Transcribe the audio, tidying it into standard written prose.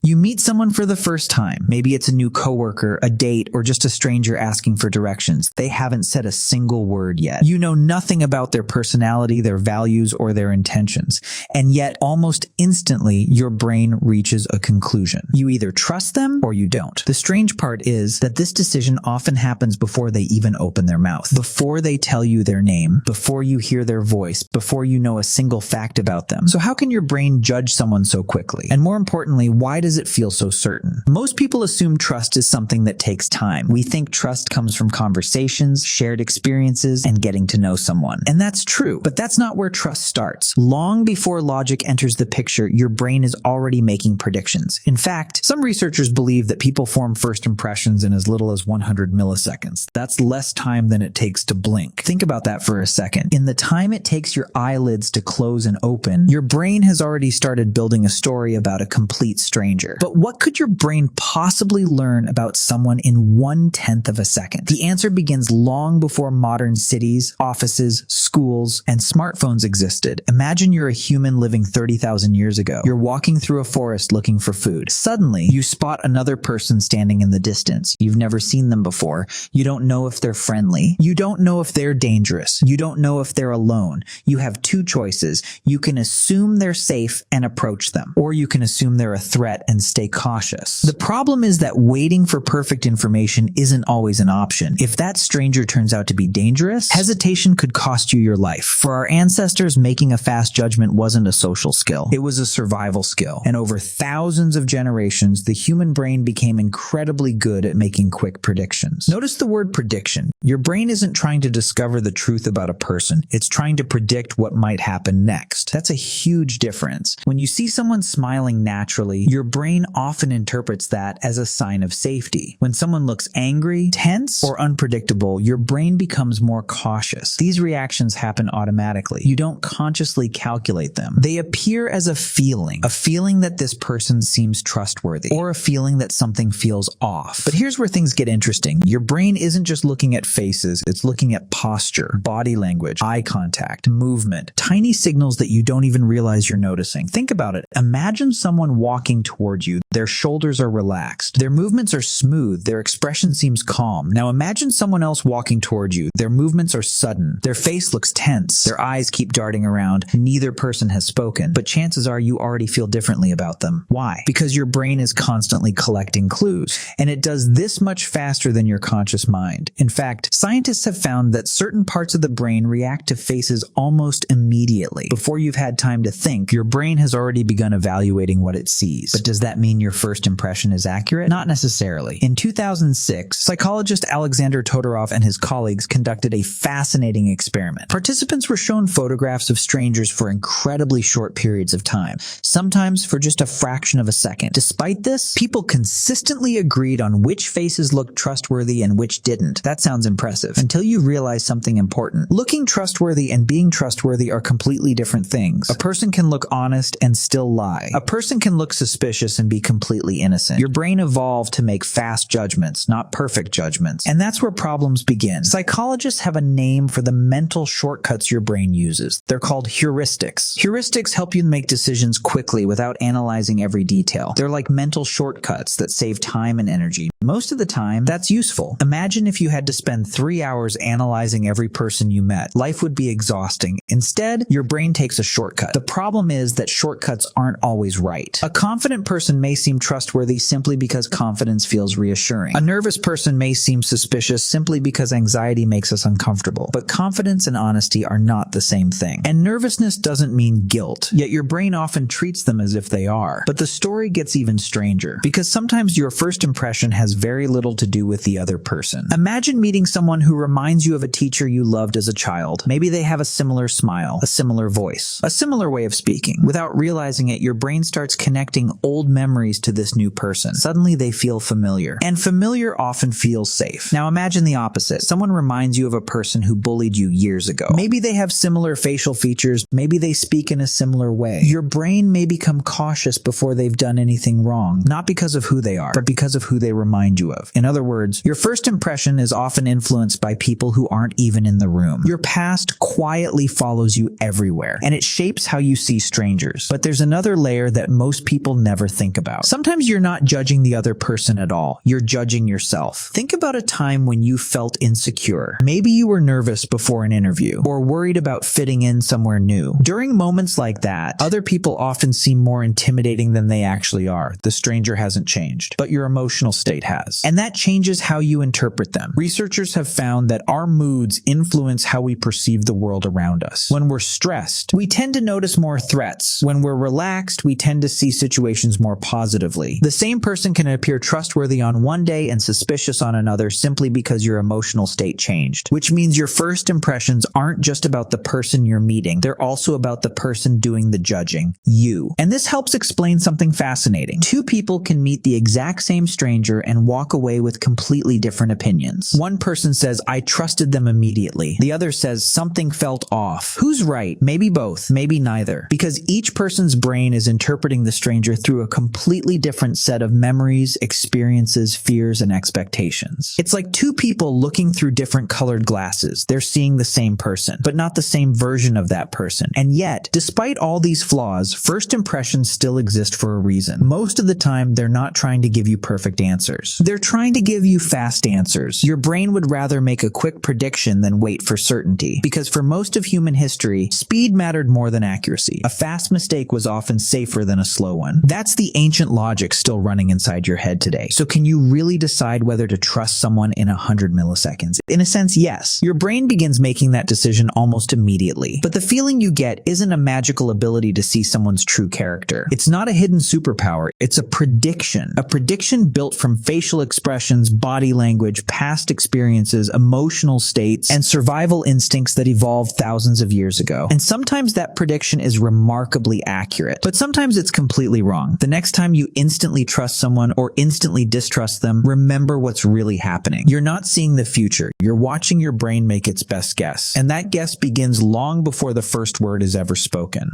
You meet someone for the first time. Maybe it's a new coworker, a date, or just a stranger asking for directions. They haven't said a single word yet. You know nothing about their personality, their values, or their intentions. And yet, almost instantly, your brain reaches a conclusion. You either trust them or you don't. The strange part is that this decision often happens before they even open their mouth, before they tell you their name, before you hear their voice, before you know a single fact about them. So how can your brain judge someone so quickly? And more importantly, why does it feel so certain? Most people assume trust is something that takes time. We think trust comes from conversations, shared experiences, and getting to know someone. And that's true, but that's not where trust starts. Long before logic enters the picture, your brain is already making predictions. In fact, some researchers believe that people form first impressions in as little as 100 milliseconds. That's less time than it takes to blink. Think about that for a second. In the time it takes your eyelids to close and open, your brain has already started building a story about a complete stranger. But what could your brain possibly learn about someone in 1/10 of a second? The answer begins long before modern cities, offices, schools, and smartphones existed. Imagine you're a human living 30,000 years ago. You're walking through a forest looking for food. Suddenly, you spot another person standing in the distance. You've never seen them before. You don't know if they're friendly. You don't know if they're dangerous. You don't know if they're alone. You have two choices. You can assume they're safe and approach them, or you can assume they're a threat and stay cautious. The problem is that waiting for perfect information isn't always an option. If that stranger turns out to be dangerous, hesitation could cost you your life. For our ancestors, making a fast judgment wasn't a social skill. It was a survival skill. And over thousands of generations, the human brain became incredibly good at making quick predictions. Notice the word prediction. Your brain isn't trying to discover the truth about a person. It's trying to predict what might happen next. That's a huge difference. When you see someone smiling naturally, your brain often interprets that as a sign of safety. When someone looks angry, tense, or unpredictable, your brain becomes more cautious. These reactions happen automatically. You don't consciously calculate them. They appear as a feeling that this person seems trustworthy, or a feeling that something feels off. But here's where things get interesting. Your brain isn't just looking at faces, it's looking at posture, body language, eye contact, movement, tiny signals that you don't even realize you're noticing. Think about it. Imagine someone walking towards you. Their shoulders are relaxed. Their movements are smooth. Their expression seems calm. Now imagine someone else walking towards you. Their movements are sudden. Their face looks tense. Their eyes keep darting around. Neither person has spoken, but chances are you already feel differently about them. Why? Because your brain is constantly collecting clues, and it does this much faster than your conscious mind. In fact, scientists have found that certain parts of the brain react to faces almost immediately. Before you've had time to think, your brain has already begun evaluating what it sees. But does that mean your first impression is accurate? Not necessarily. In 2006, psychologist Alexander Todorov and his colleagues conducted a fascinating experiment. Participants were shown photographs of strangers for incredibly short periods of time, sometimes for just a fraction of a second. Despite this, people consistently agreed on which faces looked trustworthy and which didn't. That sounds impressive, until you realize something important. Looking trustworthy and being trustworthy are completely different things. A person can look honest and still lie. A person can look suspicious and be completely innocent. Your brain evolved to make fast judgments, not perfect judgments. And that's where problems begin. Psychologists have a name for the mental shortcuts your brain uses. They're called heuristics. Heuristics help you make decisions quickly without analyzing every detail. They're like mental shortcuts that save time and energy. Most of the time, that's useful. Imagine if you had to spend 3 hours analyzing every person you met. Life would be exhausting. Instead, your brain takes a shortcut. The problem is that shortcuts aren't always right. A confident person may seem trustworthy simply because confidence feels reassuring. A nervous person may seem suspicious simply because anxiety makes us uncomfortable. But confidence and honesty are not the same thing. And nervousness doesn't mean guilt, yet your brain often treats them as if they are. But the story gets even stranger, because sometimes your first impression has very little to do with the other person. Imagine meeting someone who reminds you of a teacher you loved as a child. Maybe they have a similar smile, a similar voice, a similar way of speaking. Without realizing it, your brain starts connecting old memories to this new person. Suddenly they feel familiar. And familiar often feels safe. Now imagine the opposite. Someone reminds you of a person who bullied you years ago. Maybe they have similar facial features. Maybe they speak in a similar way. Your brain may become cautious before they've done anything wrong, not because of who they are, but because of who they remind you of. In other words, your first impression is often influenced by people who aren't even in the room. Your past quietly follows you everywhere, and it shapes how you see strangers. But there's another layer that most people never think about. out. Sometimes you're not judging the other person at all. You're judging yourself. Think about a time when you felt insecure. Maybe you were nervous before an interview or worried about fitting in somewhere new. During moments like that, other people often seem more intimidating than they actually are. The stranger hasn't changed, but your emotional state has. And that changes how you interpret them. Researchers have found that our moods influence how we perceive the world around us. When we're stressed, we tend to notice more threats. When we're relaxed, we tend to see situations more positively. The same person can appear trustworthy on one day and suspicious on another simply because your emotional state changed, which means your first impressions aren't just about the person you're meeting. They're also about the person doing the judging, you. And this helps explain something fascinating. Two people can meet the exact same stranger and walk away with completely different opinions. One person says, "I trusted them immediately." The other says, "Something felt off." Who's right? Maybe both, maybe neither. Because each person's brain is interpreting the stranger through a completely different set of memories, experiences, fears, and expectations. It's like two people looking through different colored glasses. They're seeing the same person, but not the same version of that person. And yet, despite all these flaws, first impressions still exist for a reason. Most of the time, they're not trying to give you perfect answers. They're trying to give you fast answers. Your brain would rather make a quick prediction than wait for certainty. Because for most of human history, speed mattered more than accuracy. A fast mistake was often safer than a slow one. That's the ancient logic still running inside your head today. So can you really decide whether to trust someone in 100 milliseconds? In a sense, yes. Your brain begins making that decision almost immediately. But the feeling you get isn't a magical ability to see someone's true character. It's not a hidden superpower. It's a prediction. A prediction built from facial expressions, body language, past experiences, emotional states, and survival instincts that evolved thousands of years ago. And sometimes that prediction is remarkably accurate, but sometimes it's completely wrong. The next time you instantly trust someone or instantly distrust them, remember what's really happening. You're not seeing the future. You're watching your brain make its best guess. And that guess begins long before the first word is ever spoken.